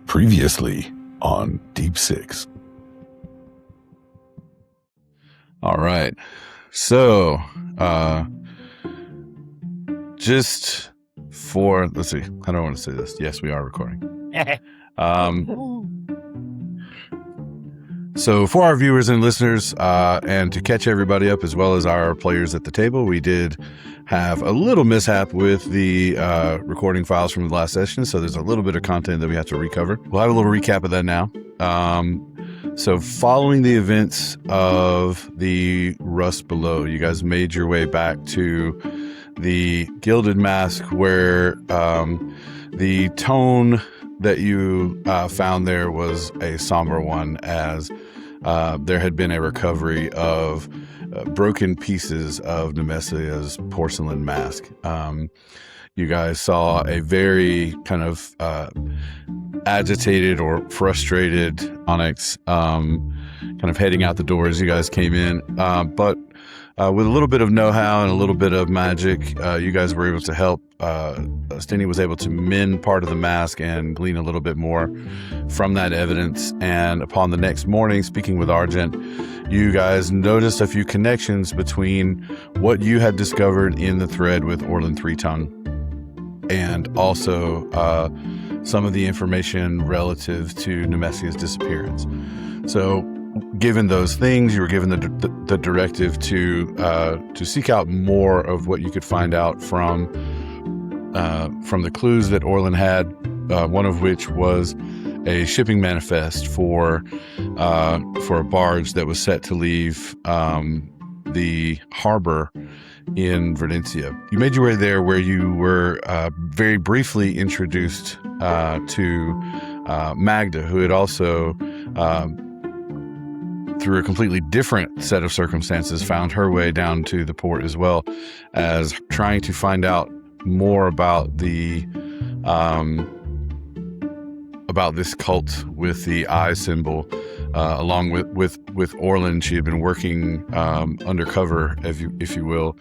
Previously on Deep Six. All right. So, just for, let's see, I don't want to say this. Yes, we are recording. So for our viewers and listeners, and to catch everybody up as well as our players at the table, we did have a little mishap with the recording files from the last session. So there's a little bit of content that we have to recover. We'll have a little recap of that now. So following the events of the Rust Below, you guys made your way back to the Gilded Mask where the tone that you found there was a somber one, as there had been a recovery of broken pieces of Nemessia's porcelain mask. You guys saw a very kind of agitated or frustrated Onyx kind of heading out the door as you guys came in. But with a little bit of know-how and a little bit of magic, you guys were able to help. Stenny was able to mend part of the mask and glean a little bit more from that evidence. And upon the next morning, speaking with Argent, you guys noticed a few connections between what you had discovered in the thread with Orlin Three-Tongue and also some of the information relative to Nemessia's disappearance. So given those things, you were given the directive to seek out more of what you could find out from the clues that Orlin had, one of which was a shipping manifest for a barge that was set to leave the harbor in Verdencia. You made your way there, where you were very briefly introduced to Magda, who had also through a completely different set of circumstances found her way down to the port, as well as trying to find out more about the about this cult with the eye symbol. Along with Orlin, she had been working undercover, if you will,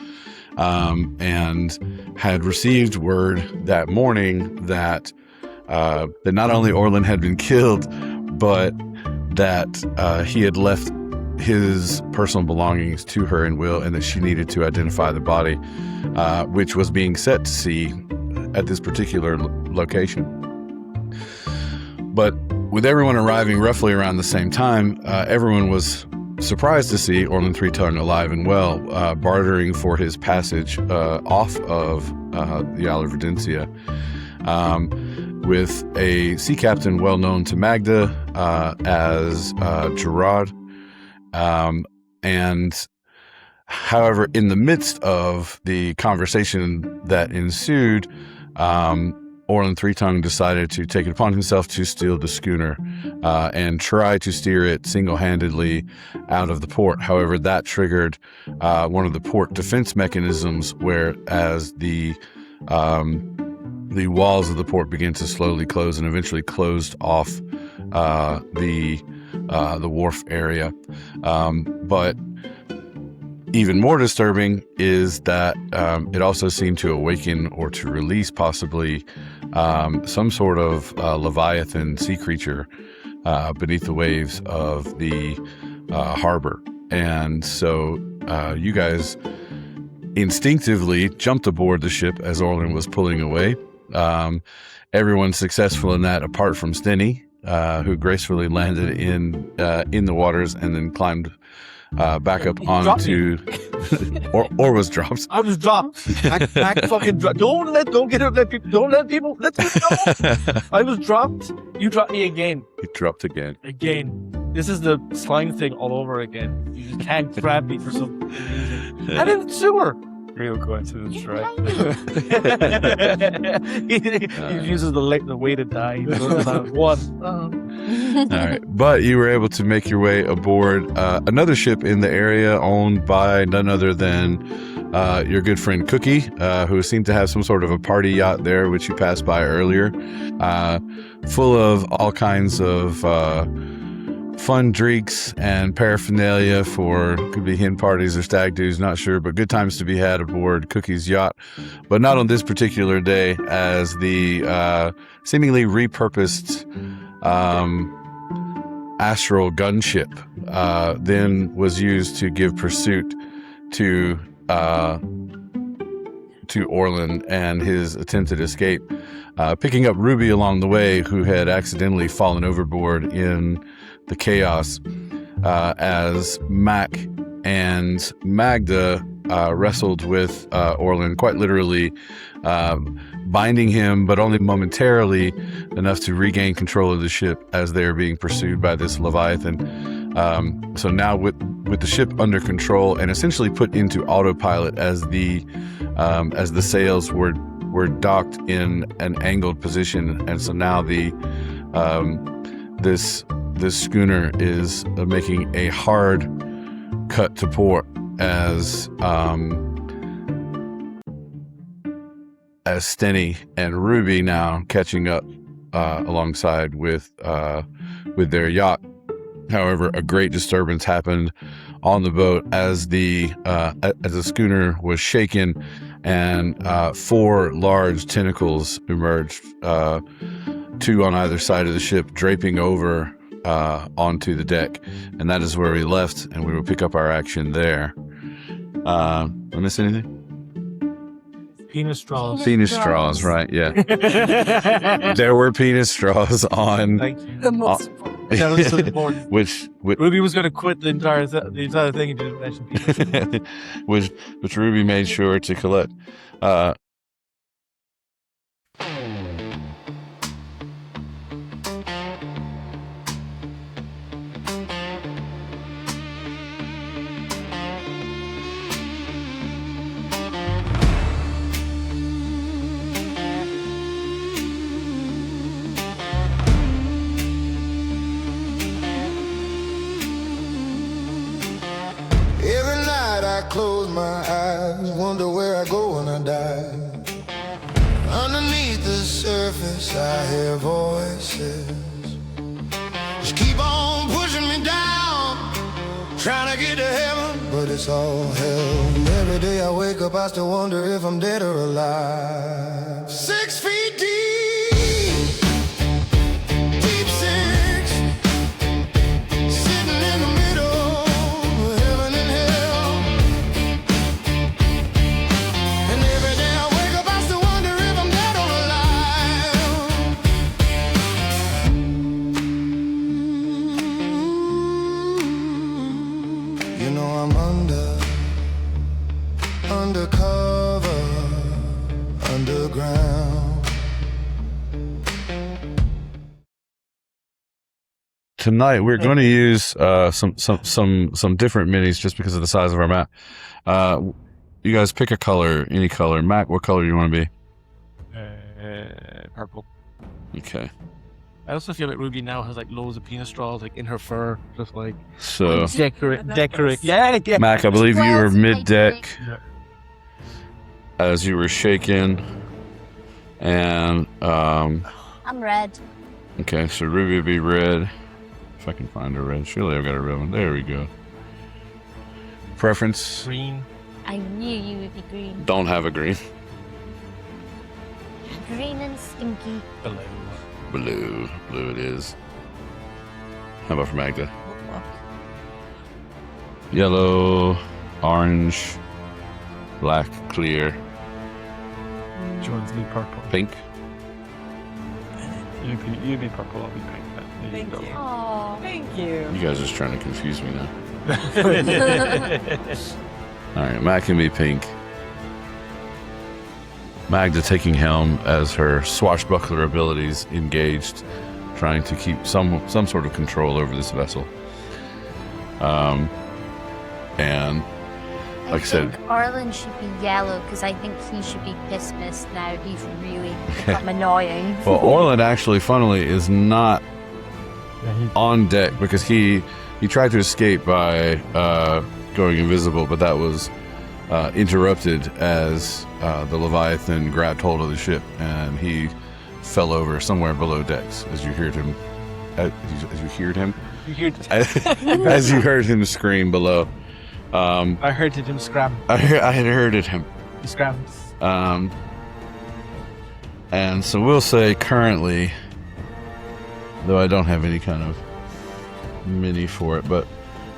and had received word that morning that not only Orlin had been killed, but that he had left his personal belongings to her in will, and that she needed to identify the body, which was being set to sea at this particular location. But with everyone arriving roughly around the same time, everyone was surprised to see Orlin Three-Tongue alive and well, bartering for his passage off of the Isle of Verdencia, with a sea captain well known to Magda as Gerard. And however, in the midst of the conversation that ensued, Orlin Three-Tongue decided to take it upon himself to steal the schooner and try to steer it single-handedly out of the port. However, that triggered one of the port defense mechanisms, whereas the walls of the port began to slowly close and eventually closed off the wharf area. But even more disturbing is that it also seemed to awaken or to release possibly some sort of Leviathan sea creature beneath the waves of the harbor. And so you guys instinctively jumped aboard the ship as Orlin was pulling away. Everyone successful in that, apart from Stenny, who gracefully landed in the waters and then climbed back up onto or was dropped. I was dropped. Back fucking dropped. Don't let people know. I was dropped. You dropped me again. He dropped again. This is the slime thing all over again. You just can't grab me for some reason. And in the sewer. Real coincidence, right? He uses the way to die. One. All right. But you were able to make your way aboard another ship in the area owned by none other than your good friend Cookie, who seemed to have some sort of a party yacht there, which you passed by earlier, full of all kinds of fun drinks and paraphernalia for, could be hen parties or stag do's, not sure, but good times to be had aboard Cookie's yacht. But not on this particular day, as the seemingly repurposed Astral gunship then was used to give pursuit to Orlin and his attempted escape, picking up Ruby along the way, who had accidentally fallen overboard in the chaos, as Mac and Magda wrestled with Orlin, quite literally binding him, but only momentarily enough to regain control of the ship as they are being pursued by this Leviathan. So now with the ship under control and essentially put into autopilot as the sails were docked in an angled position, and so now this schooner is making a hard cut to port as Stenny and Ruby now catching up alongside with their yacht. However, a great disturbance happened on the boat as the schooner was shaken, and 4 large tentacles emerged, 2 on either side of the ship, draping over onto the deck. And that is where we left, and we will pick up our action there. Did I miss anything? Penis straws. Penis straws, right? Yeah. There were penis straws on. Thank you. The most important. That was so important. Which Ruby was going to quit the entire thing and didn't mention penis. which Ruby made sure to collect. Close my eyes, wonder where I go when I die. Underneath the surface I hear voices, just keep on pushing me down, trying to get to heaven, but it's all hell. Every day I wake up I still wonder if I'm dead or alive. 6 feet deep. Tonight we're going to use some different minis just because of the size of our map. You guys pick a color, any color. Mac, what color do you want to be? Purple. Okay. I also feel like Ruby now has like loads of penis straws like in her fur, just like so decorate. Yeah. Mac, I believe you were mid-deck as you were shaken, and I'm red. Okay, so Ruby would be red. If I can find a red. Surely I've got a red one. There we go. Preference? Green. I knew you would be green. Don't have a green. Green and stinky. Blue. Blue it is. How about for Magda? Yellow, orange, black, clear. Joins me purple. Pink. You be purple, I'll be pink. Thank you. Aww. Thank you. You guys are just trying to confuse me now. Alright, Mac can be pink. Magda taking helm as her swashbuckler abilities engaged, trying to keep some sort of control over this vessel. And like I said, Orlin should be yellow because I think he should be pissed now. He's really become annoying. Well, Orlin actually, funnily, is not on deck because he tried to escape by going invisible, but that was interrupted as the Leviathan grabbed hold of the ship and he fell over somewhere below decks as you heard him. As you heard him scream below. I heard him scram. I had heard him. He scrams. And so we'll say currently though I don't have any kind of mini for it, but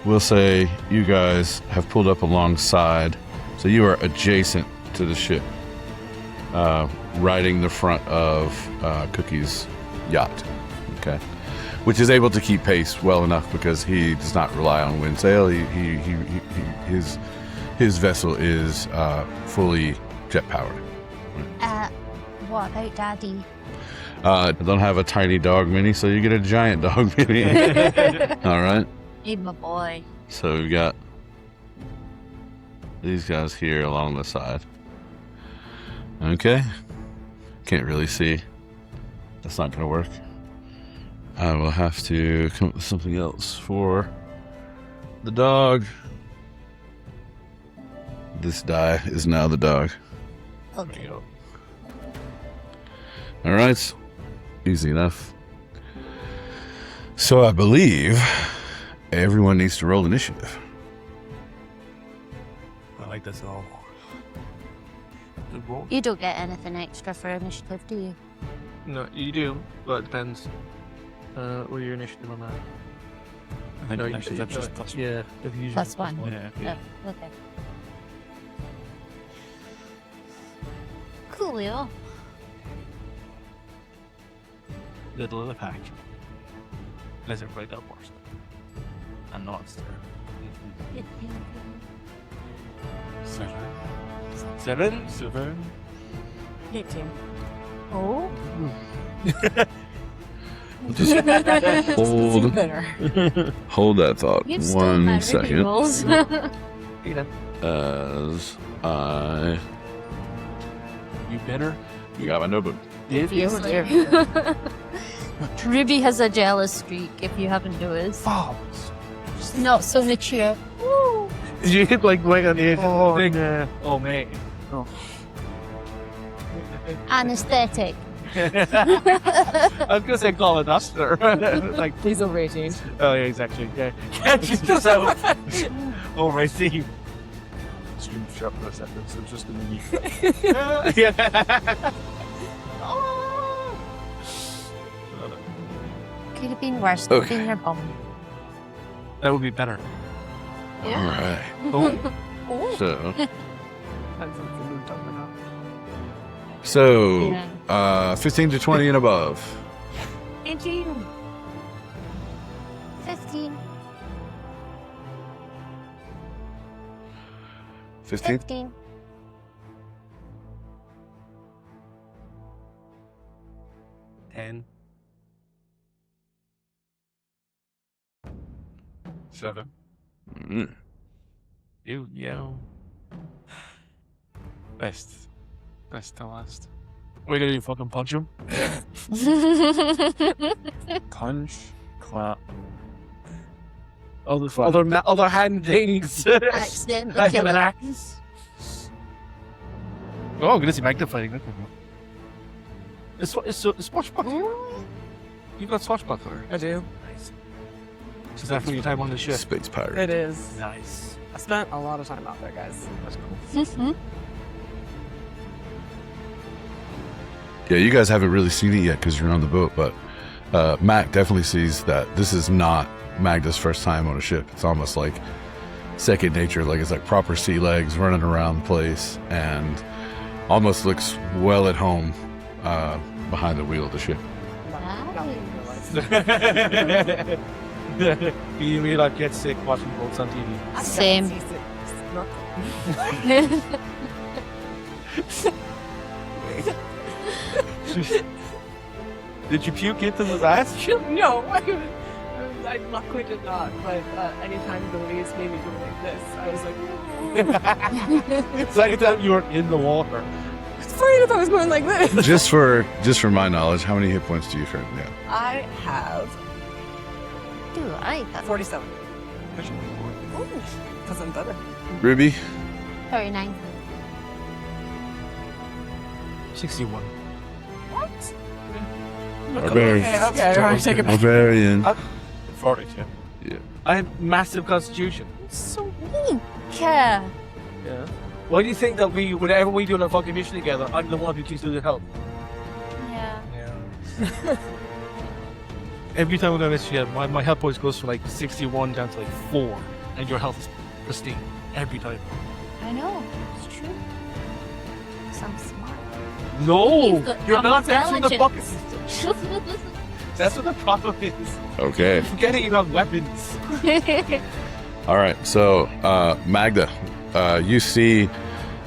we'll say you guys have pulled up alongside, so you are adjacent to the ship, riding the front of Cookie's yacht, okay, which is able to keep pace well enough because he does not rely on wind sail. His vessel is fully jet powered. What about Daddy? I don't have a tiny dog mini, so you get a giant dog mini. All right. Hey, my boy. So we've got these guys here along the side. Okay. Can't really see. That's not going to work. I will have to come up with something else for the dog. This die is now the dog. Okay. All right. Easy enough. So I believe everyone needs to roll initiative. I like this all. You don't get anything extra for initiative, do you? No, you do, but it depends. What your initiative on that? I think No, actually that's just plus yeah, if you Plus one. Yeah. Oh, okay. Coolio. middle of the pack. Let's everybody go first. And not stir. 7. 18. Oh. Hold, Better. hold that thought. You've still 1 had second. rolls. As I You better. you got my notebook. Ruby has a jealous streak, if you haven't noticed. She's not so mature. Woo. Did you hit like right on the edge of the thing? Oh, mate. Anesthetic. I was gonna say call it duster. Like, Please over 18. oh yeah, exactly. Yeah. She's just out. Oh, I see. Stream sharpness at this. It's just in the knee. Yeah. Could have been worse. Okay. Been your bum. That would be better. All right. Oh, So Yeah. 15 to 20 and above. 18. 15. 15. 15. 10. 7. Mm. You yell. Best to last. We're gonna do fucking punch him. Punch. Clap. Other hand things. Accidentally Like kill an him. axe. Oh, I'm gonna see Magda fighting. Look at him. It's swashbuckler. You've got swashbuckler. I do. Nice. So that's when your time on the ship. Space pirate. It is. Nice. I spent a lot of time out there, guys. That's cool. Yeah, you guys haven't really seen it yet because you're on the boat, but Mac definitely sees that this is not Magda's first time on a ship. It's almost like second nature, like it's like proper sea legs running around the place, and almost looks well at home behind the wheel of the ship. You mean like get sick watching boats on TV? Same. Did you puke into the ass? No, I luckily did not, but anytime the waves made me go like this, I was like, It's like that you were in the water. I was afraid if I was going like this. just for my knowledge, how many hit points do you currently have? I have Do I? 47. Because I'm better. Ruby? 39. 61. What? Barbarian. Okay, alright, take it back. Barbarian. 42. Yeah. I have massive constitution. So weak. Yeah. Yeah. Why do you think that whenever we do a fucking mission together, I'm the one who keeps doing the help? Yeah. Yeah. every time we go Nemessia, my health points goes from like 61 down to like 4, and your health is pristine every time. I know. It's true. I'm smart. No! He's You're I'm not answering the intelligent. fucking system. That's what the problem is. Okay. Forgetting about weapons. All right. So, Magda, you see,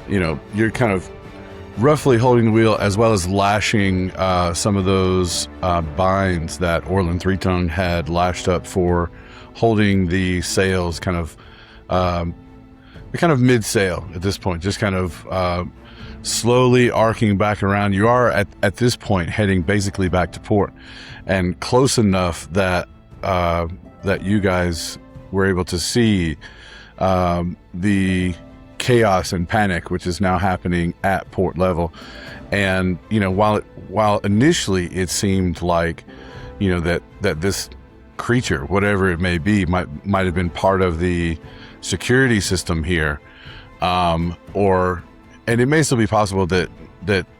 you're kind of roughly holding the wheel as well as lashing some of those binds that Orlin Three-Tongue had lashed up for holding the sails kind of mid-sail at this point, just kind of slowly arcing back around. You are at this point heading basically back to port, and close enough that that you guys were able to see the chaos and panic which is now happening at port level. And while initially it seemed like that this creature, whatever it may be, might have been part of the security system here, and it may still be possible that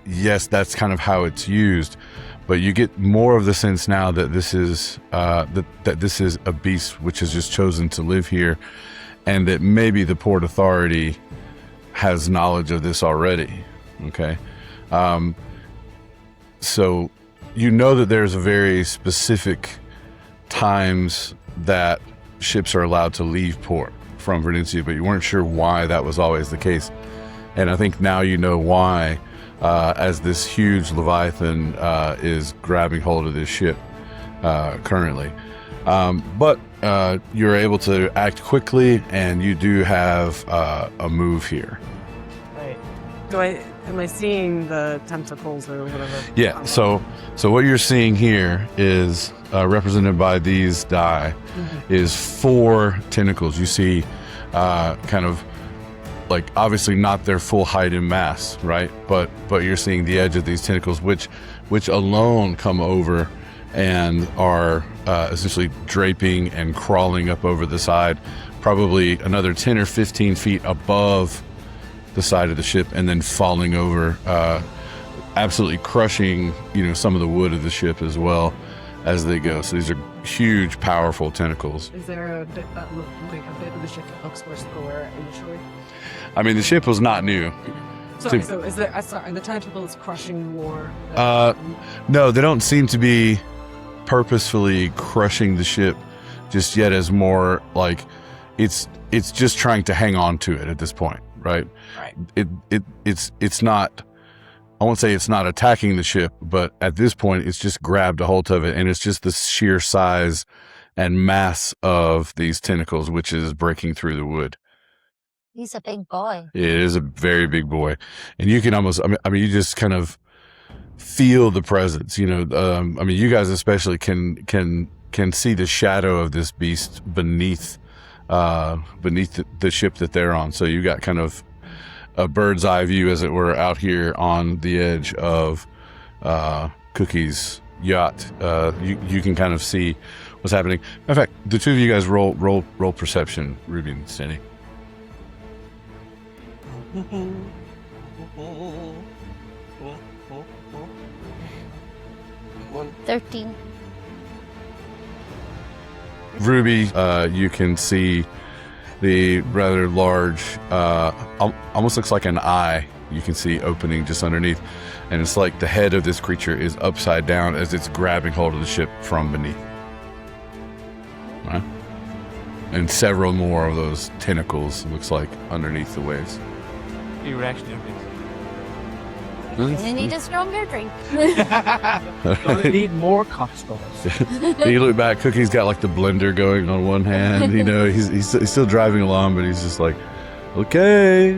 yes, that's kind of how it's used, but you get more of the sense now that this is that this is a beast which has just chosen to live here, and that maybe the Port Authority has knowledge of this already. Okay, so that there's a very specific times that ships are allowed to leave port from Venetia, but you weren't sure why that was always the case. And I think now you know why, as this huge Leviathan is grabbing hold of this ship currently. But you're able to act quickly, and you do have a move here. Right. Am I seeing the tentacles or whatever? Yeah, so what you're seeing here is represented by these die, is 4 tentacles. You see kind of like obviously not their full height and mass, right? But you're seeing the edge of these tentacles, which alone come over and are essentially draping and crawling up over the side, probably another 10 or 15 feet above the side of the ship, and then falling over, absolutely crushing, some of the wood of the ship as well as they go. So these are huge, powerful tentacles. Is there a bit that look like a bit of the ship that looks more square initially? I mean, the ship was not new. Sorry, so is there? Sorry, the tentacles crushing more? No, they don't seem to be purposefully crushing the ship just yet, as more like it's just trying to hang on to it at this point. Right. It's not, I won't say it's not attacking the ship, but at this point it's just grabbed a hold of it, and it's just the sheer size and mass of these tentacles which is breaking through the wood. He's a big boy. It is a very big boy, and you can almost, I mean, you just kind of feel the presence. You guys especially can see the shadow of this beast beneath the ship that they're on. So you got kind of a bird's eye view, as it were, out here on the edge of Cookie's yacht. You can kind of see what's happening. In fact, the two of you guys roll perception, Ruby and Stenny. 13. Ruby, you can see the rather large, almost looks like an eye, you can see opening just underneath, and it's like the head of this creature is upside down as it's grabbing hold of the ship from beneath. Right? And several more of those tentacles, looks like, underneath the waves. Your reaction to I need a stronger drink. I need more cocktails. You look back, Cookie's got like the blender going on one hand. He's still driving along, but he's just like, okay,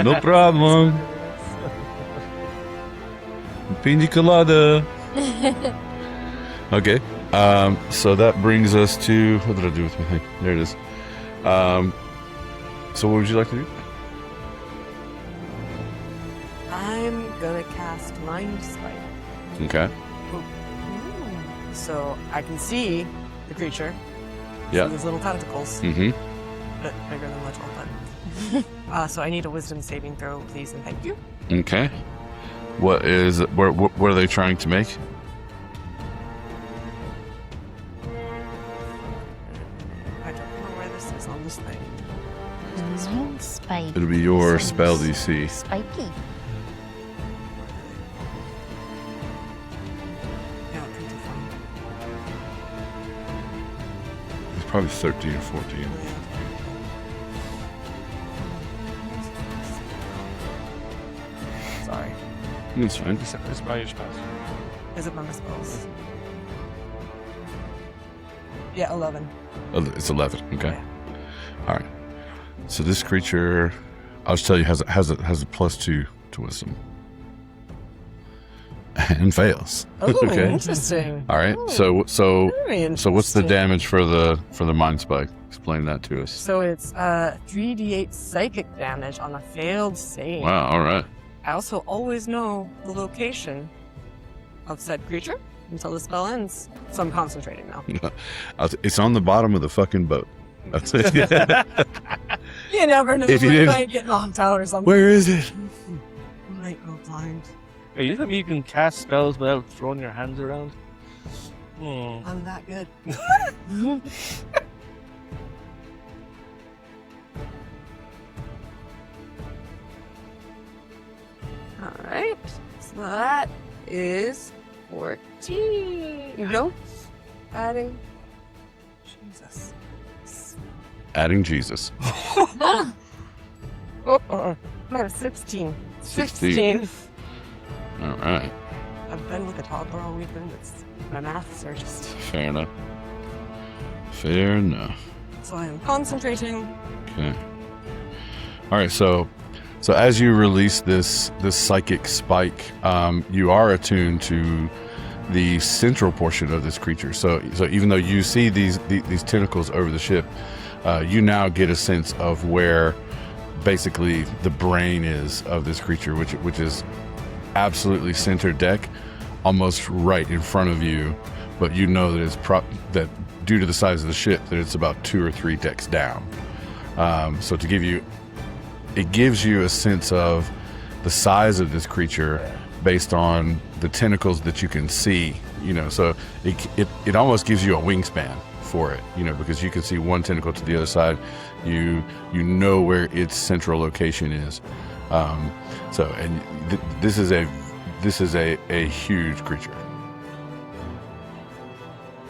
no problem. Pina colada. Okay, so that brings us to, what did I do with my thing? There it is. So what would you like to do? I'm gonna cast Mind Spike. Okay. So I can see the creature. Yeah. So these little tentacles. Mm-hmm. Bit bigger than my 12 so I need a wisdom saving throw, please, and thank you. Okay. What are they trying to make? It'll be your spell DC. Spiky. Yeah, pretty fun. It's probably 13 or 14. Sorry. That's fine. It's by your spells. Is it my spells? Yeah, 11. It's 11. Okay. Yeah. All right. So this creature, I'll just tell you, has a +2 to wisdom. And fails. Oh, Okay. interesting. All right. Oh, So very so what's the interesting. damage for the mind spike? Explain that to us. So it's 3d8 psychic damage on a failed save. Wow. All right. I also always know the location of said creature until the spell ends. So I'm concentrating now. It's on the bottom of the fucking boat. That's it. You never know. If you I didn't- might get knocked out or something. Where is it? Might go blind. Hey, you think you can cast spells without throwing your hands around? I'm that good. Alright. So that is 14. Notes. Adding. Jesus. Adding Jesus. Oh, I have 16. 16. All right. I've been with a toddler all weekend. My maths are just. Fair enough. Fair enough. So I am concentrating. Okay. All right. So as you release this psychic spike, you are attuned to the central portion of this creature. So even though you see these tentacles over the ship, you now get a sense of where basically the brain is of this creature, which is absolutely center deck, almost right in front of you. But you know that it's that due to the size of the ship, that it's about 2 or 3 decks down. So to give you, it gives you a sense of the size of this creature based on the tentacles that you can see. You know, so it almost gives you a wingspan for it. You know, because you can see one tentacle to the other side. You know where its central location is. This is a huge creature.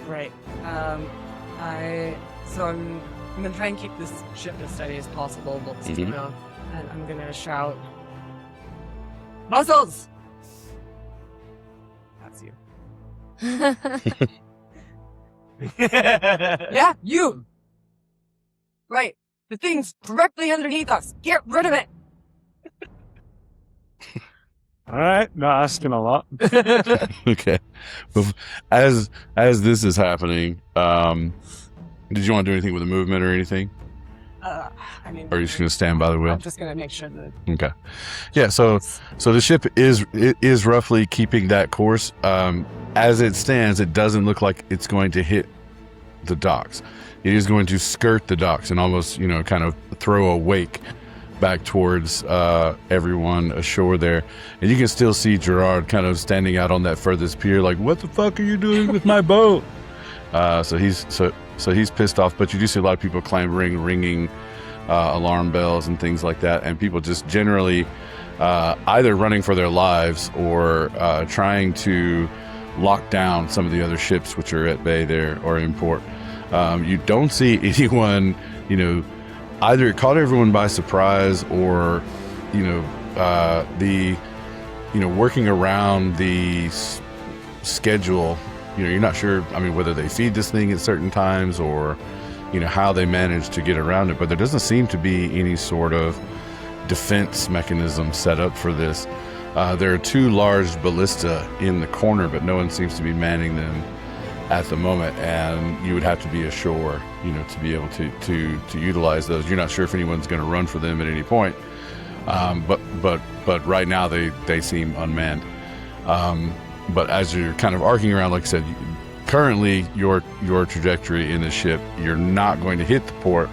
Right. I'm gonna try and keep this ship as steady as possible, but you know, and I'm gonna shout, "Muscles!" That's you. Yeah, you. Right. The thing's directly underneath us. Get rid of it. All right, not asking a lot. Okay. As this is happening, did you want to do anything with the movement or anything? I mean, Or are you just going to stand by the wheel? I'm just gonna make sure that. Okay. Yeah. So the ship is roughly keeping that course. As it stands, it doesn't look like it's going to hit the docks. It is going to skirt the docks and almost, you know, kind of throw a wake back towards everyone ashore there. And you can still see Gerard kind of standing out on that furthest pier, like, "What the fuck are you doing with my boat?" So he's pissed off. But you do see a lot of people clambering, ringing alarm bells and things like that, and people just generally either running for their lives or trying to lock down some of the other ships which are at bay there or in port. You don't see anyone, you know, either it caught everyone by surprise or, you know, working around the schedule. You know, you're not sure, I mean, whether they feed this thing at certain times or, you know, how they manage to get around it. But there doesn't seem to be any sort of defense mechanism set up for this. There are 2 large ballista in the corner, but no one seems to be manning them at the moment, and you would have to be ashore, you know, to be able to utilize those. You're not sure if anyone's going to run for them at any point, but right now they seem unmanned. But as you're kind of arcing around, like I said, currently your trajectory in the ship, you're not going to hit the port,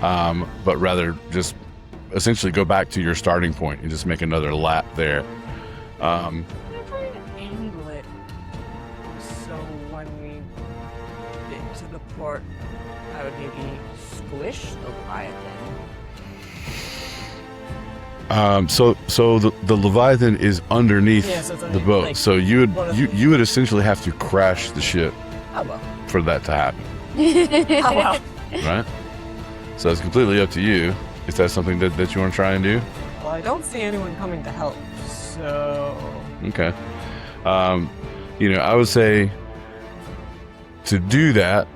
but rather just essentially go back to your starting point and just make another lap there. I'm trying to angle it so when we get to the port, I would maybe squish the Leviathan. So the Leviathan is underneath Yes, it's the underneath, boat. like, So you would essentially have to crash the ship Oh, well. for that to happen, Oh, well. right? So it's completely up to you. Is that something that you want to try and do? Well, I don't see anyone coming to help, so... Okay. I would say to do that,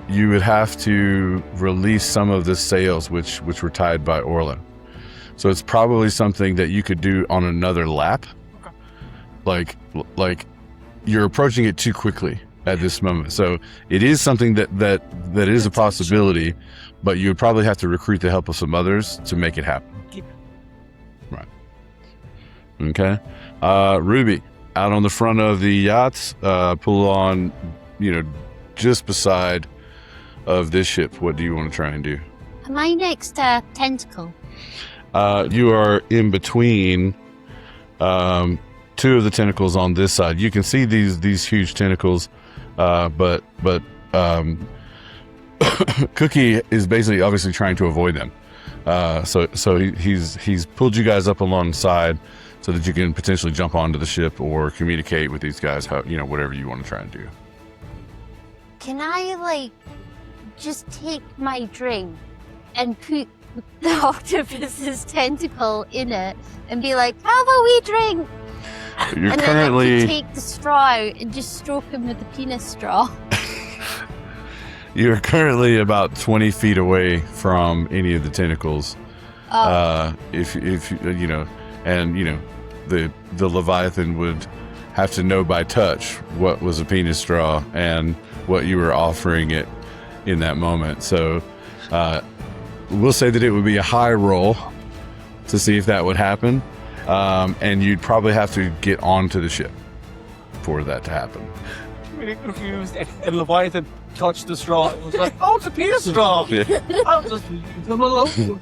you would have to release some of the sails which were tied by Orla. So it's probably something that you could do on another lap. Okay. Like you're approaching it too quickly at this moment. So it is something that is a possibility, but you would probably have to recruit the help of some others to make it happen. Right. Okay. Ruby, out on the front of the yachts, pull on, just beside of this ship. What do you want to try and do? Am I next to Tentacle? You are in between two of the tentacles on this side. You can see these huge tentacles, but Cookie is basically obviously trying to avoid them. So he's pulled you guys up alongside so that you can potentially jump onto the ship or communicate with these guys. Whatever you want to try and do. Can I, just take my drink and put the octopus's tentacle in it and be like, how about we drink? You're and currently... then I can take the straw out and just stroke him with the penis straw. You're currently about 20 feet away from any of the tentacles. If the Leviathan would have to know by touch what was a penis straw and what you were offering it in that moment. So we'll say that it would be a high roll to see if that would happen. And you'd probably have to get onto the ship for that to happen. I'm really confused. And Leviathan touched the straw. It was like, oh, it's a penis straw. Yeah. I'll just leave them alone.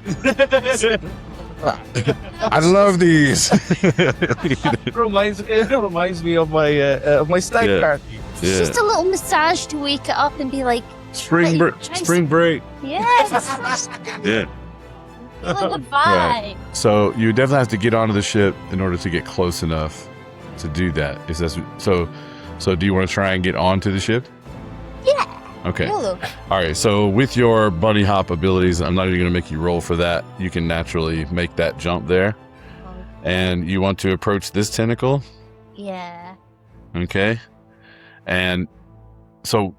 I love these. It reminds me of my stag party. It's just a little massage to wake it up and be like, Spring break. yes, Yeah. feeling the vibe. Right. So you definitely have to get onto the ship in order to get close enough to do that. Is that so? So do you want to try and get onto the ship? Yeah. Okay. YOLO. All right. So with your bunny hop abilities, I'm not even going to make you roll for that. You can naturally make that jump there. And you want to approach this tentacle? Yeah. Okay. And so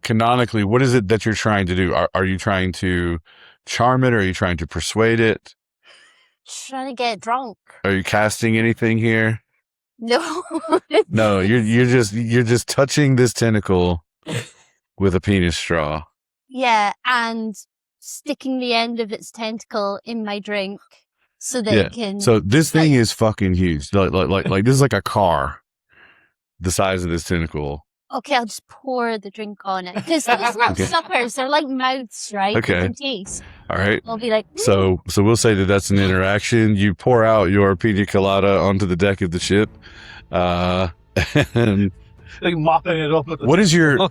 canonically, what is it that you're trying to do? Are you trying to charm it, or are you trying to persuade it? Trying to get drunk. Are you casting anything here? No. No, you're just touching this tentacle with a penis straw. Yeah, and sticking the end of its tentacle in my drink so that it can. So this thing is fucking huge. Like this is like a car, the size of this tentacle. Okay, I'll just pour the drink on it. Because those little suckers, they're like mouths, right? Okay. You can taste. All right. I'll be like, So we'll say that that's an interaction. You pour out your pina colada onto the deck of the ship. And Like mopping it up. what is your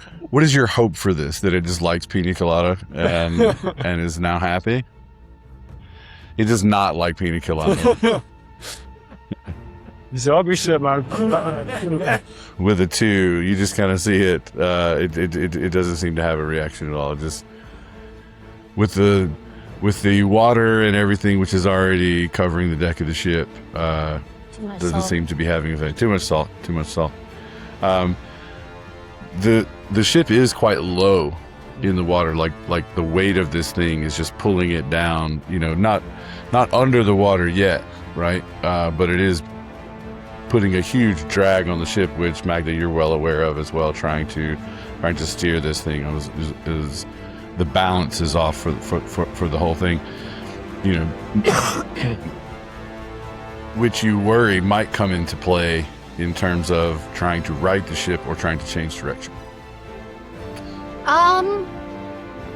hope for this? That it just likes pina colada and is now happy? It does not like pina colada. So obviously, man. With a 2, you just kind of see it. It doesn't seem to have a reaction at all. It just with the water and everything, which is already covering the deck of the ship, doesn't seem to be having effect. Too much salt. The ship is quite low in the water. Like the weight of this thing is just pulling it down. Not under the water yet, right? But it is putting a huge drag on the ship, which Magda, you're well aware of as well. Trying to steer this thing is the balance is off for the whole thing. Which you worry might come into play in terms of trying to right the ship or trying to change direction.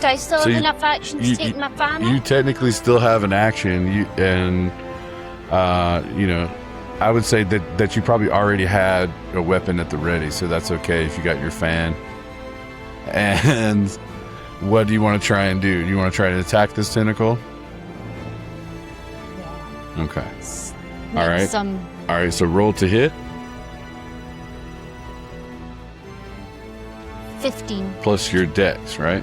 Do I still have enough action to take my fan? You technically still have an action, I would say that you probably already had a weapon at the ready, so that's okay if you got your fan. And what do you want to try and do? Do you want to try to attack this tentacle? Okay. Make All right. Some All right. So roll to hit 15. plus your dex, right?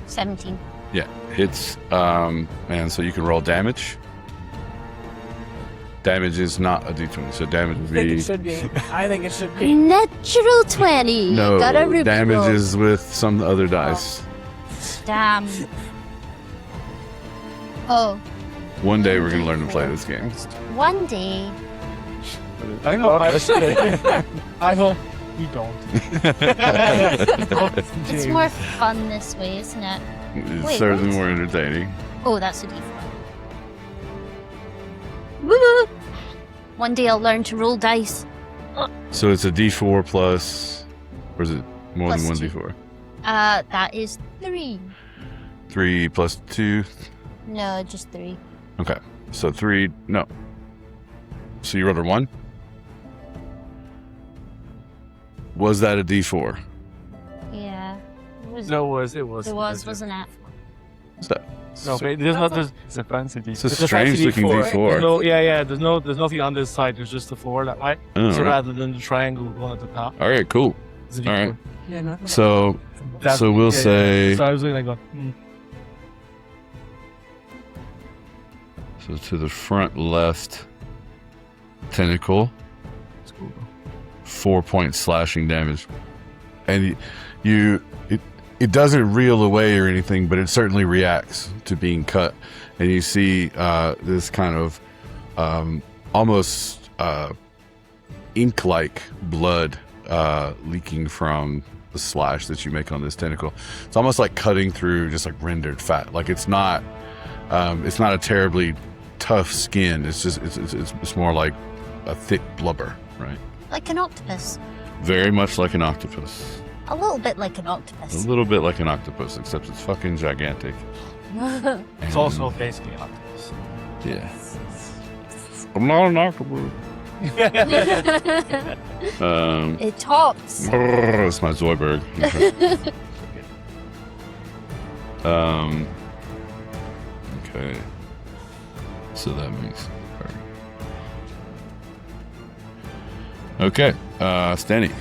17. Yeah. Hits. And so you can roll damage. Damage is not a d20, so damage would I think be it should be. I think it should be. Natural 20. no Got a Ruby damage roll. is with some other dice. Damn. Oh, One day we're gonna learn to play this game. one day. I know. I hope you don't. It's more fun this way, isn't it? It's Wait, certainly what? more entertaining. Oh, that's a d4. Woo! One day I'll learn to roll dice. So it's a d4 plus, or is it more Plus than one two. d4? That is 3. 3 plus 2. No, just 3. Okay. So 3, no. So you rolled a 1? Was that a d4? Yeah. No, it was. It was, wasn't it? No, but it's a fancy D4. It's a strange looking D4. There's no, yeah. There's nothing on this side. There's just the 4 that way. Oh, So right. rather than the triangle going at the top, All right, cool. it's a All D4. right. Yeah, no. So we'll say So I was looking like, so to the front left tentacle, 4-point slashing damage, and it doesn't reel away or anything, but it certainly reacts to being cut, and you see this kind of almost ink-like blood leaking from the slash that you make on this tentacle. It's almost like cutting through just like rendered fat. Like it's not a terribly tough skin. It's just it's more like a thick blubber, right? Like an octopus. Very much like an octopus. A little bit like an A octopus. little bit like an octopus, except it's fucking gigantic. it's also basically an octopus. Yeah. I'm not an octopus. It talks. It's my Zoidberg. Okay. So that makes okay. Stenny.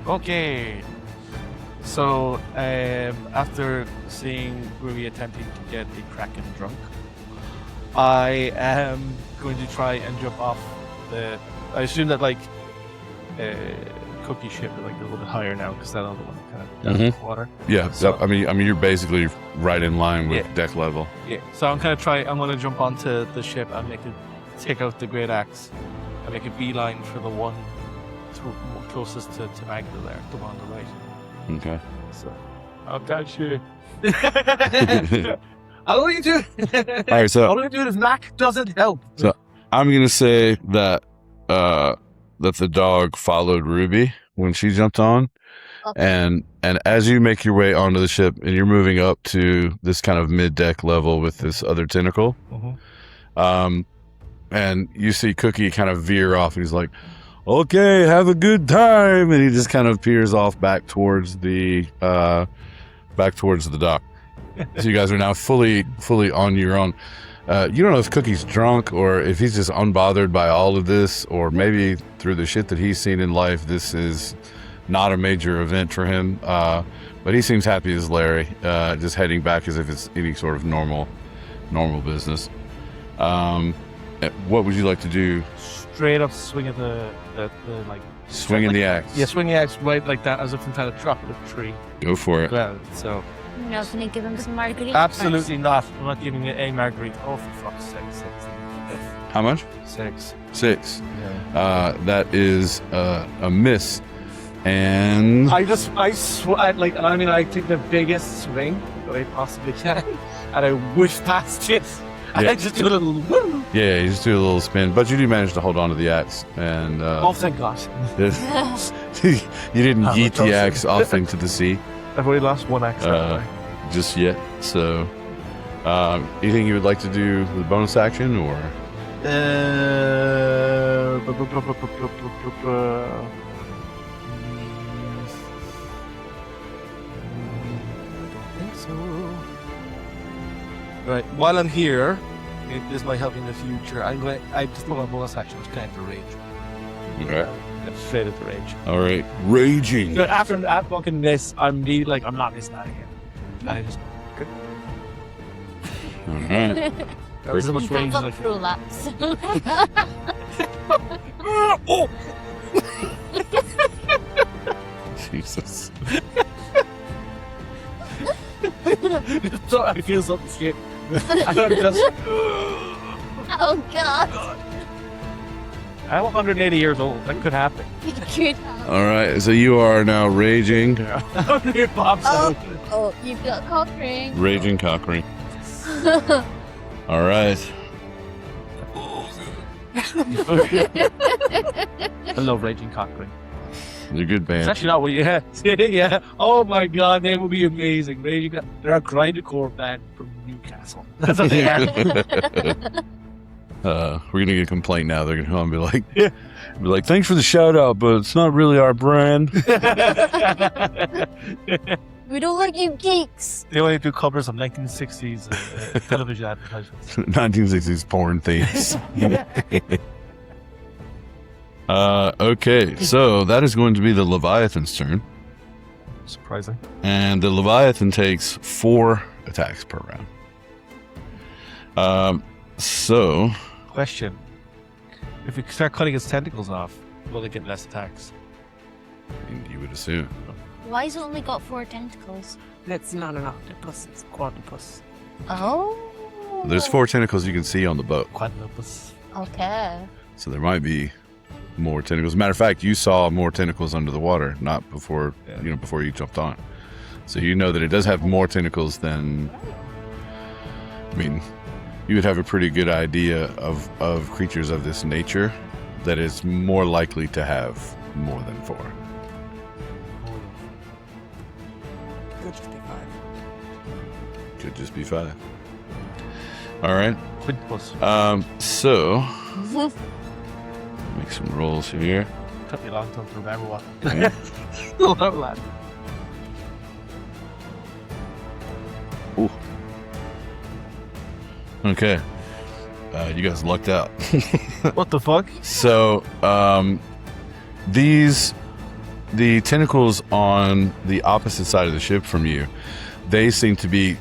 Okay. So, after seeing Ruby attempting to get the Kraken drunk, I am going to try and jump off the. I assume that Cookie ship is like a little bit higher now because that other one kind of down in the water. Yeah. So- I mean, you're basically right in line with Yeah. deck level. Yeah. So I'm going to jump onto the ship and take out the great axe and make a beeline for the one closest to Magda there, the one on the right. Okay. So I'll catch you. All you do. All right. So All you do is Mac doesn't help. I'm gonna say that that the dog followed Ruby when she jumped on, and as you make your way onto the ship and you're moving up to this kind of mid-deck level with this other tentacle, and you see Cookie kind of veer off, and he's like, "Okay, have a good time," and he just kind of peers off back towards the dock. So you guys are now fully on your own. You don't know if Cookie's drunk or if he's just unbothered by all of this, or maybe through the shit that he's seen in life, this is not a major event for him. But he seems happy as Larry, just heading back as if it's any sort of normal business. What would you like to do? Straight up swing at the Swinging the axe. Yeah, swing the axe right like that, as if I'm trying to drop it at the tree. Go for it. Well, so You're not going to give him some margarita? absolutely not. I'm not giving it a margarita. Oh, for fuck's sake! How much? 6. 6. Yeah. That is a miss. And I take the biggest swing that I possibly can, and I whiff past it. And Yeah. I just do a little woo. yeah, you just do a little spin, but you do manage to hold on to the axe, and Oh, thank God. you didn't Oh, yeet it's awesome. the axe off into the sea I've only lost one axe. just yet. So, anything you would like to do with bonus action, or I don't think so. Right. While I'm here, this might help in the future. I just put my bonus action to kind of rage. Okay. Straight at the rage. All right. Raging. But after fucking this, I'm really like, I'm not missing that again. I just. All right. There's so much rage. That's Like, up through laps. oh! Jesus. So I feel something shit. I don't just. Oh god. I'm 180 years old. That could happen. Good. All right. So you are now raging. It pops out. Oh, you've got cock ring. Raging cock ring. All right. I love raging cockring. You're a good It's band. actually not what you had. Yeah. Oh my god, they would be amazing. They're a grindcore band from Newcastle. That's what they are. We're gonna get a complaint now. They're gonna come and be like, thanks for the shout out, but it's not really our brand. We don't like you geeks. They only do covers of 1960s television advertisements. 1960s porn themes. Okay, so that is going to be the Leviathan's turn. Surprising. And the Leviathan takes 4 attacks per round. So Question. If we start cutting its tentacles off, will they get less attacks? you would assume. Why has it only got 4 tentacles? It's not an octopus, it's quadrupus. Oh. There's 4 tentacles you can see on the boat. Quadrupus. Okay. So there might be more tentacles. Matter of fact, you saw more tentacles under the water, not before before you jumped on. So you know that it does have more tentacles than. I mean, you would have a pretty good idea of creatures of this nature that is more likely to have more than 4. Could just be 5. Could just be 5. All right. Quintupus. So make some rolls here. Took me a long time to remember what. Okay. Love that. Ooh. Okay. You guys lucked out. What the fuck? So, the tentacles on the opposite side of the ship from you, they seem to be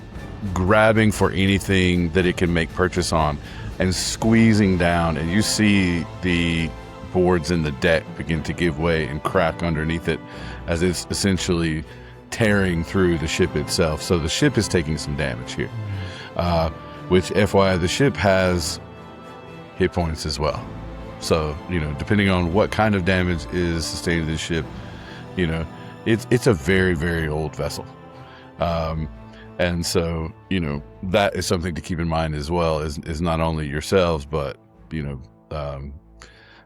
grabbing for anything that it can make purchase on and squeezing down, and you see the boards in the deck begin to give way and crack underneath it as it's essentially tearing through the ship itself. So the ship is taking some damage here. Which, FYI, the ship has hit points as well. So, depending on what kind of damage is sustained to the ship, it's a very, very old vessel. And so, that is something to keep in mind as well, is not only yourselves, but,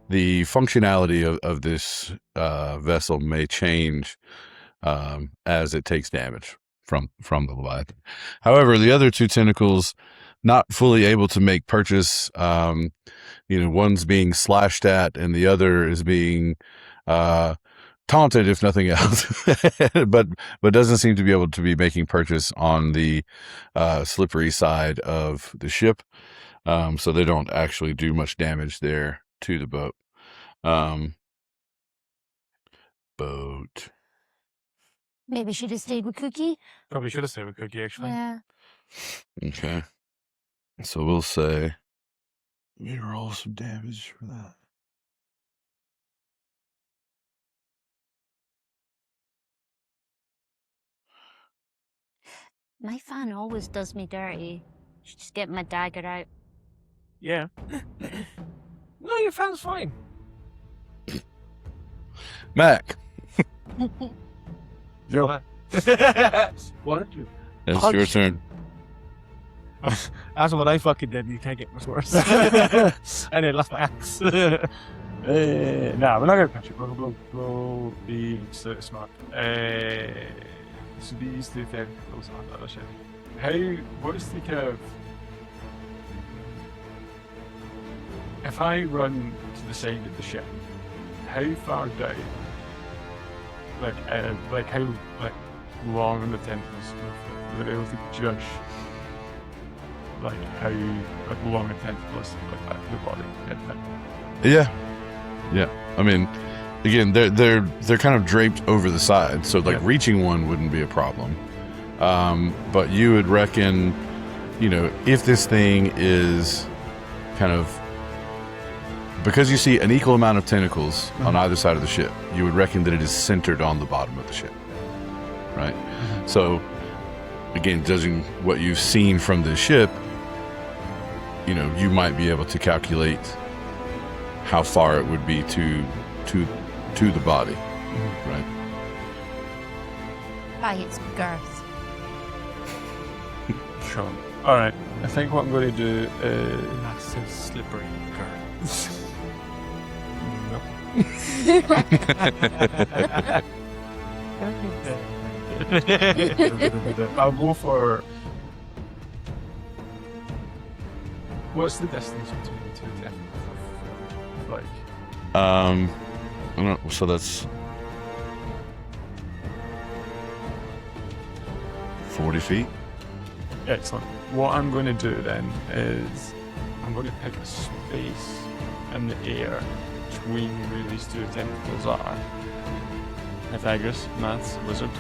the functionality of this vessel may change as it takes damage from the Leviathan. However, the other 2 tentacles, not fully able to make purchase, one's being slashed at and the other is being taunted, if nothing else, but doesn't seem to be able to be making purchase on the slippery side of the ship. So they don't actually do much damage there to the boat. Maybe should have stayed with Cookie. Probably should have saved a cookie, actually. Yeah. Okay. So we'll say, let me roll some damage for that. My fan always does me dirty. Should just get my dagger out. Yeah. No, your fan's fine. Mac, What? What? it's Punch. your turn. That's what I fucking did. You can't get much worse. And I lost my axe. Nah, we're not gonna catch it. We'll be smart. So these 2 tentacles on the other ship. What is the curve? If I run to the side of the ship, how far down? How, long on the tentacles would I be able to judge? like how long a tentacle is, like the body. Yeah. I mean, again, they're kind of draped over the side, so like reaching one wouldn't be a problem. But you would reckon, if this thing is kind of, because you see an equal amount of tentacles on either side of the ship, you would reckon that it is centered on the bottom of the ship, right? So, again, judging what you've seen from the ship, you might be able to calculate how far it would be to the body, right? By its girth. Sure. All right. I think what I'm going to do is Massive slippery girl. I'll go for. What's the distance between the two tentacles? Like, I don't know, so that's 40 feet. excellent. What I'm going to do then is I'm going to pick a space in the air between where these two tentacles are. Pythagoras, maths, wizard,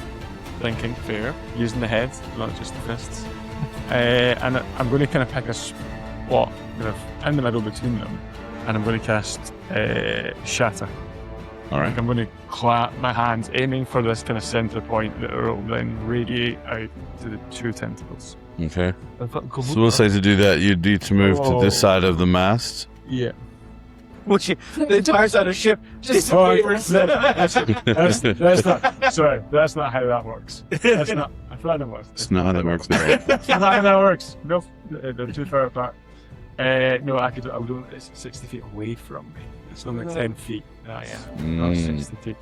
thinking, fair, using the head, not just the fists. And I'm going to kind of pick a spot kind of in the middle between them, and I'm going to cast Shatter. All right. I'm going to clap my hands, aiming for this kind of center point that will then radiate out to the two tentacles. Okay. So we'll say to do that, you'd need to move to this side of the mast. Yeah. Which the entire side of the ship just that's not. Sorry, that's not how that works. That's not. I thought it was. It's not how that works. That's not how that works. No, they're too far apart. No, I would do it's 60 feet away from me. It's only 10 feet. Oh, yeah. Not 60 feet.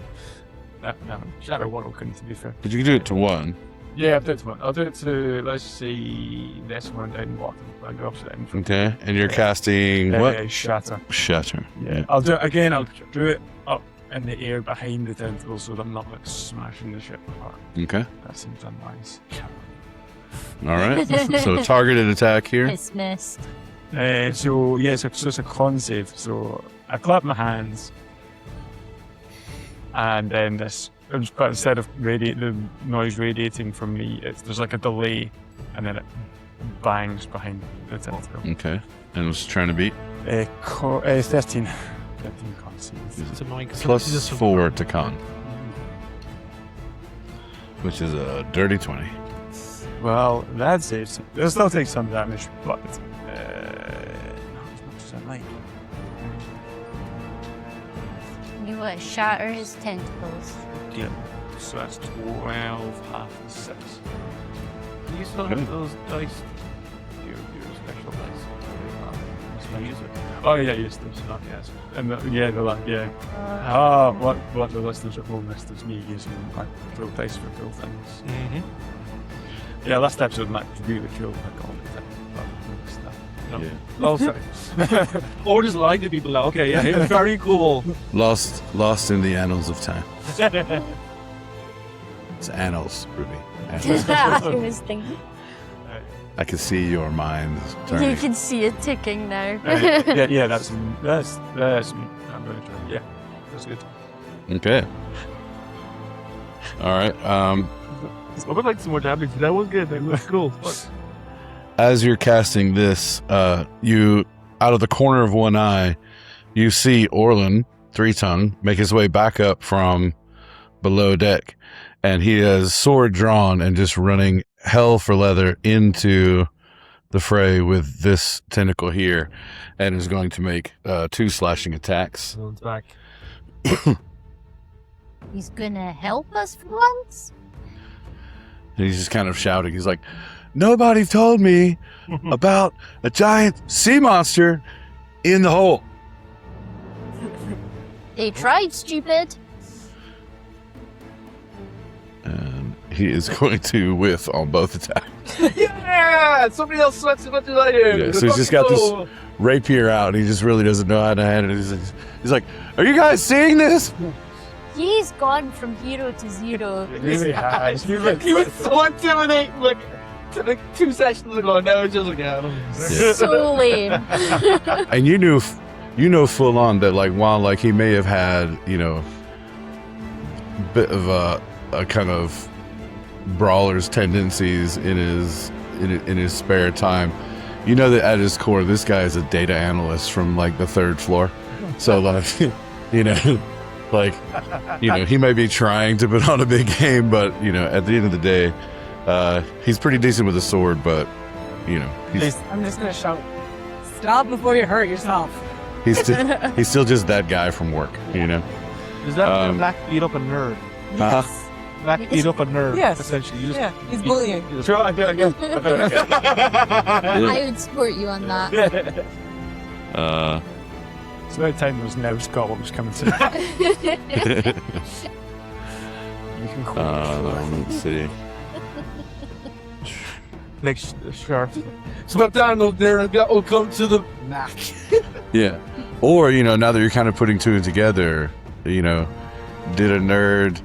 Shadow one couldn't, to be fair. But you can do it to one. Yeah, I'll do it to one. I'll do it to, let's see, this one down bottom. I'll go up to that. Okay, and you're casting what? Shatter. Shatter. Yeah. I'll do it again. I'll do it up in the air behind the tentacles so that I'm not like smashing the ship apart. Okay. That seems unwise. All right. So targeted attack here. It's missed. So it's a con save. So I clap my hands, and then but instead of the noise radiating from me, there's like a delay, and then it bangs behind the tentacle. Okay. And was trying to beat? 13. 13 con save. It's annoying. Plus 4 to con, which is a dirty 20. Well, that saves. It'll still take some damage, but not as much as I like. You want to shatter his tentacles. Yeah. So that's 12, half, and 6. Do you still have those dice? Your special dice? Can I use it? Oh yeah, yes, there's not, yes. And what the listeners at home missed is me using my full dice for cool things. Mm-hmm. Yeah, last episode Matt was really cool. I called it stuff. No. Yeah. Oh, sorry. Or just lying to people now. Okay, yeah, very cool. Lost in the annals of time. It's annals, Ruby. Annals. I was thinking. I can see your mind turning. You can see it ticking now. yeah, that's me. I'm going to try. Yeah, that's good. Okay. All right. I would like some more damage. That was good. That was cool. As you're casting this, you, out of the corner of one eye, you see Orlin, Three-Tongue, make his way back up from below deck. And he has sword drawn and just running hell for leather into the fray with this tentacle here, and is going to make 2 slashing attacks. One's back. He's gonna help us for once? And he's just kind of shouting. He's like, nobody told me about a giant sea monster in the hole. They tried, stupid. And he is going to whiff on both attacks. Yeah! Somebody else sweats as much as I do. Yeah, so he's just got this rapier out, and he just really doesn't know how to handle it. He's like, are you guys seeing this? He's gone from hero to zero. Really has. He was so intimidating. Like, like 2 sessions ago, now it's just like, So lame. And you know full on that, like, while like he may have had, you know, bit of a kind of brawler's tendencies in his spare time, you know that at his core, this guy is a data analyst from like the 3rd floor. So like, you know, like, you know, he may be trying to put on a big game, but you know, at the end of the day, he's pretty decent with a sword. But you know, I'm just gonna shout, "Stop before you hurt yourself." he's still just that guy from work, you know. Is that Black beat up a nerd? Yes. Black beat up a nerd. Yes. Essentially, you just, Yeah, he's bullying. Sure, I did again. I would support you on that. It's about time there's no golems coming to You can call Let's see. Next, sure. So McDonald there will come to the Mac. Yeah. Or, you know, now that you're kind of putting 2 together, you know, did a nerd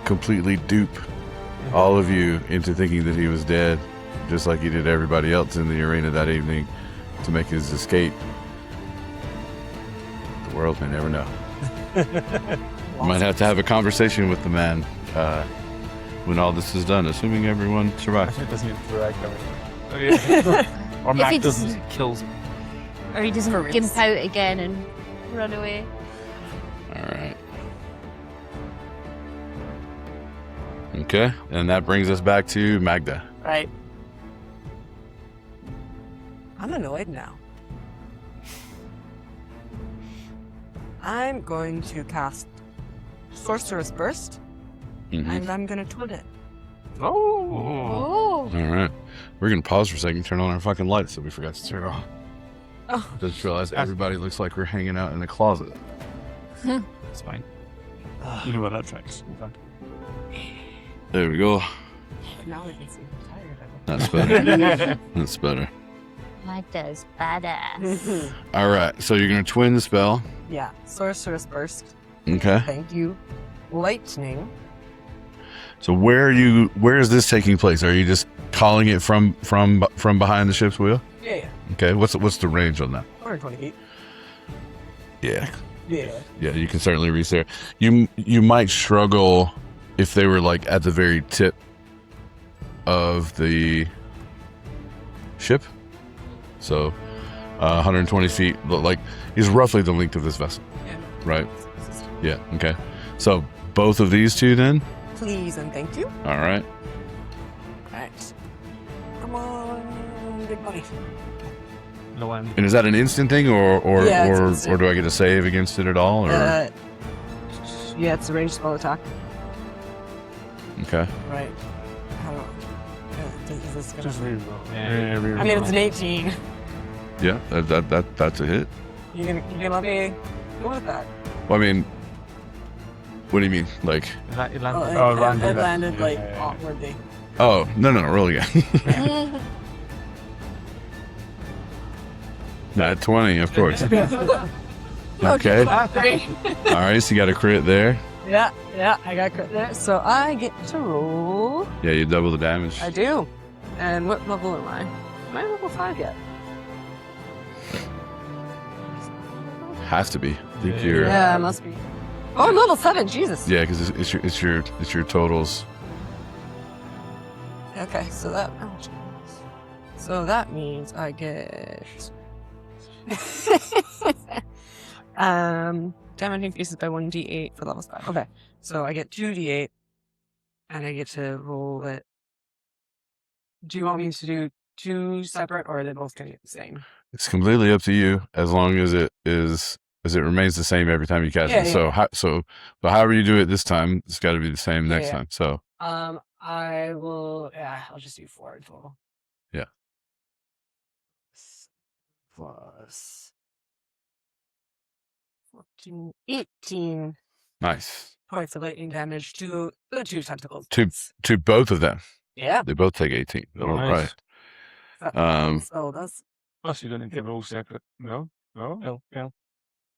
completely dupe all of you into thinking that he was dead, just like he did everybody else in the arena that evening to make his escape? The world may never know. Might have to have a conversation with the man when all this is done, assuming everyone survives. It doesn't even drag Or Mac it doesn't doesn't- kills him. Or he doesn't For gimp out again and run away. All right. Okay, and that brings us back to Magda. Right. I'm annoyed now. I'm going to cast Sorcerous Burst, Mhm. and I'm going to twin it. Oh. Oh. All right. We're going to pause for a second, turn on our fucking lights that we forgot to turn on. Oh. Just realized everybody looks like we're hanging out in the closet. It's fine. You know what that tracks. There we go. Now I can see I'm tired. That's better. That's better. Magda's badass. All right. So you're going to twin the spell. Yeah, Sorcerous Burst. Okay. Thank you. Lightning. So where is this taking place? Are you just calling it from behind the ship's wheel? Yeah. Okay. What's the range on that? 120 feet. Yeah. Yeah. Yeah, you can certainly reach there. You might struggle if they were like at the very tip of the ship. So 120 feet, like, is roughly the length of this vessel. Yeah. Right? Yeah, okay. So both of these 2 then? Please and thank you. All right. Alright. Come on, big buddy. No one. And is that an instant thing or Yeah, it's instant. or do I get a save against it at all? Or Yeah, it's a ranged spell attack. okay. Right. I don't know. Is this gonna... Just reroll. Yeah, I mean, it's an 18. Yeah, that's a hit. You gonna let me go with that? Well, I mean, what do you mean? Like, It landed. Oh, it landed. landed like Yeah. awkwardly. oh, no, roll again. Not 20, of course. Okay. All right, so you got a crit there. Yeah, I got crit there. So I get to roll. Yeah, you double the damage. I do. And what level am I? Am I level 5 yet? Has to be. I think you're. Yeah, it must be. Oh, I'm level 7. Jesus. Yeah, because it's your totals. Okay, so that. So that means I get. Damage increases by 1d8 for level 5. Okay, so I get 2d8, and I get to roll it. Do you want me to do 2 separate, or are they both going to get the same? It's completely up to you, as long as it remains the same every time you cast Yeah, it. yeah. So however you do it this time, it's got to be the same next Yeah. time. So I will. Yeah, I'll just do 4 in total. Yeah. Plus 14, 18 nice. points of lightning damage to the 2 tentacles. To both of them. Yeah. They both take 18. Oh, All nice. right. So that's Plus, you don't need to roll separate. No? No.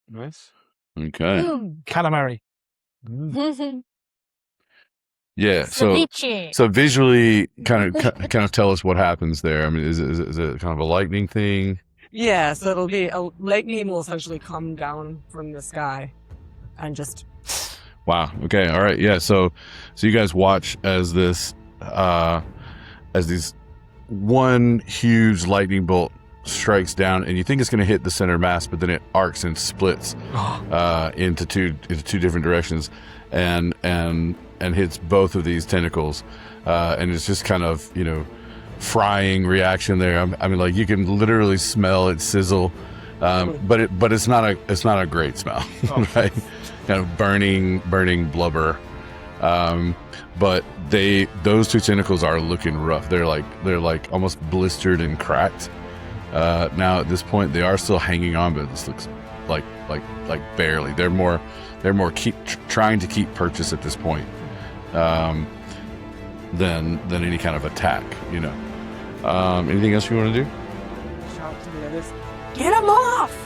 Nice. Okay. Calamari. Yeah. So Ceviche. so visually, kind of tell us what happens there. I mean, is it kind of a lightning thing? Yeah, so it'll be lightning will essentially come down from the sky and just. Wow. Okay. All right. Yeah. So you guys watch as this, as these one huge lightning bolt strikes down, and you think it's going to hit the center mass, but then it arcs and splits into two different directions, and hits both of these tentacles, and it's just kind of frying reaction there. I mean, like you can literally smell it sizzle, but it's not a great smell, right? Kind of burning blubber. But those two tentacles are looking rough. They're like almost blistered and cracked. Now at this point they are still hanging on, but this looks like barely. They're more trying to keep purchase at this point, than any kind of attack. Anything else you want to do? Shout to the others. Get him off!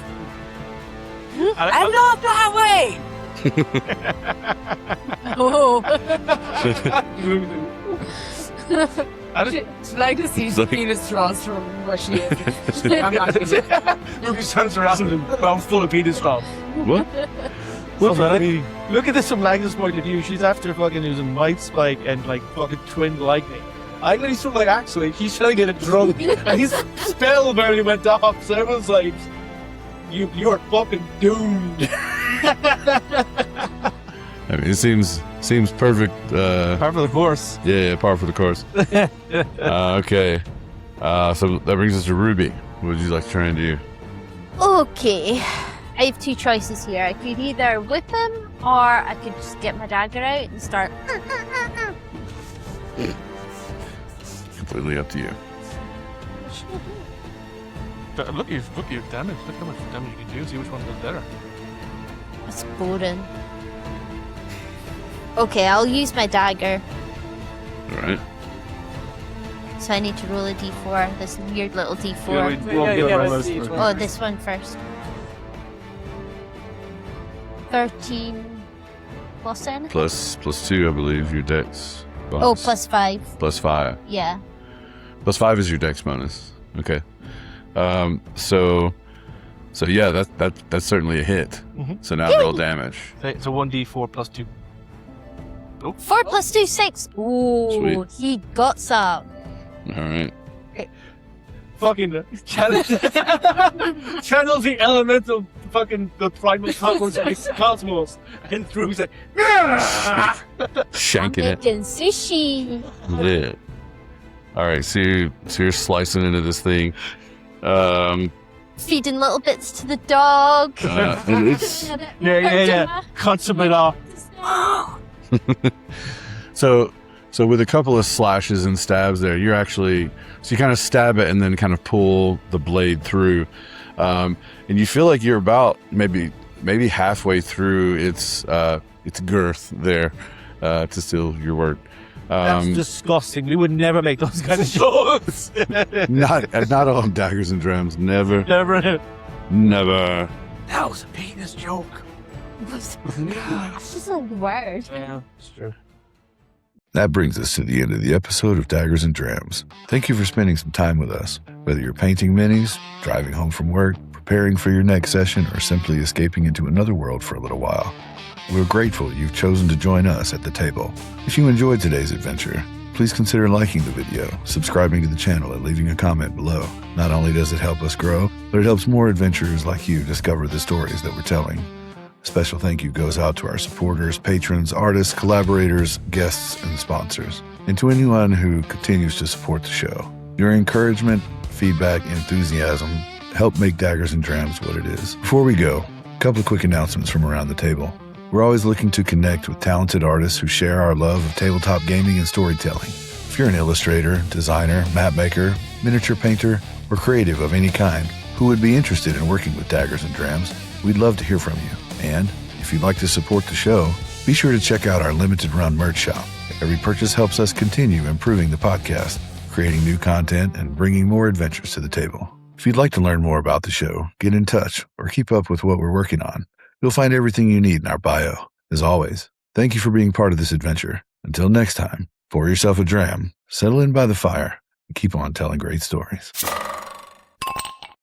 I'm not that way! Oh. Like to see penis straws from where she is. I'm not Ruby turns around and mouth full of penis straws. What? What's that? Look at this from Magda's point of view. She's after fucking using Might Spike and like fucking Twin Lightning. I really feel like actually he's trying to get a drunk and his spell barely went off, so everyone's like, you're fucking doomed. I mean, it seems perfect. Par for the course. Yeah, par for the course. Okay. So that brings us to Ruby. What would you like to try and do? Okay. I have two choices here. I could either whip him, or I could just get my dagger out and start. Completely up to you. Look at your damage. Look how much damage you can do. See which one does better. That's boring. Okay, I'll use my dagger. All right. So I need to roll a d4. This weird little d4. let's see. Oh, this one first. 13 plus N? Plus 2, I believe, your dex bonus. Oh, plus 5. Plus 5. Yeah. Plus 5 is your dex bonus. Okay. So yeah, that's certainly a hit. Mhm. So now roll damage. So 1d4 plus 2. 4 plus 2, 6. Ooh, Sweet. he got some. All right. Fucking channel the elemental fucking the primal cosmos and through he's like Shanking it. Making sushi. Yeah. All right. So you're slicing into this thing. Feeding little bits to the dog. And it's yeah. Consummate off. so with a couple of slashes and stabs there, you kind of stab it and then kind of pull the blade through, and you feel like you're about maybe halfway through its girth there, to steal your word. That's disgusting. We would never make those kind of jokes. not on Daggers and Drams. Never. Never. That was a penis joke. It's just a word. Yeah, it's true. That brings us to the end of the episode of Daggers and Drams. Thank you for spending some time with us. Whether you're painting minis, driving home from work, preparing for your next session, or simply escaping into another world for a little while, we're grateful you've chosen to join us at the table. If you enjoyed today's adventure, please consider liking the video, subscribing to the channel, and leaving a comment below. Not only does it help us grow, but it helps more adventurers like you discover the stories that we're telling. A special thank you goes out to our supporters, patrons, artists, collaborators, guests, and sponsors, and to anyone who continues to support the show. Your encouragement, feedback, and enthusiasm help make Daggers and Drams what it is. Before we go, a couple of quick announcements from around the table. We're always looking to connect with talented artists who share our love of tabletop gaming and storytelling. If you're an illustrator, designer, map maker, miniature painter, or creative of any kind who would be interested in working with Daggers and Drams, we'd love to hear from you. And if you'd like to support the show, be sure to check out our limited run merch shop. Every purchase helps us continue improving the podcast, creating new content, and bringing more adventures to the table. If you'd like to learn more about the show, get in touch, or keep up with what we're working on, you'll find everything you need in our bio. As always, thank you for being part of this adventure, Until next time, pour yourself a dram, settle in by the fire, and keep on telling great stories.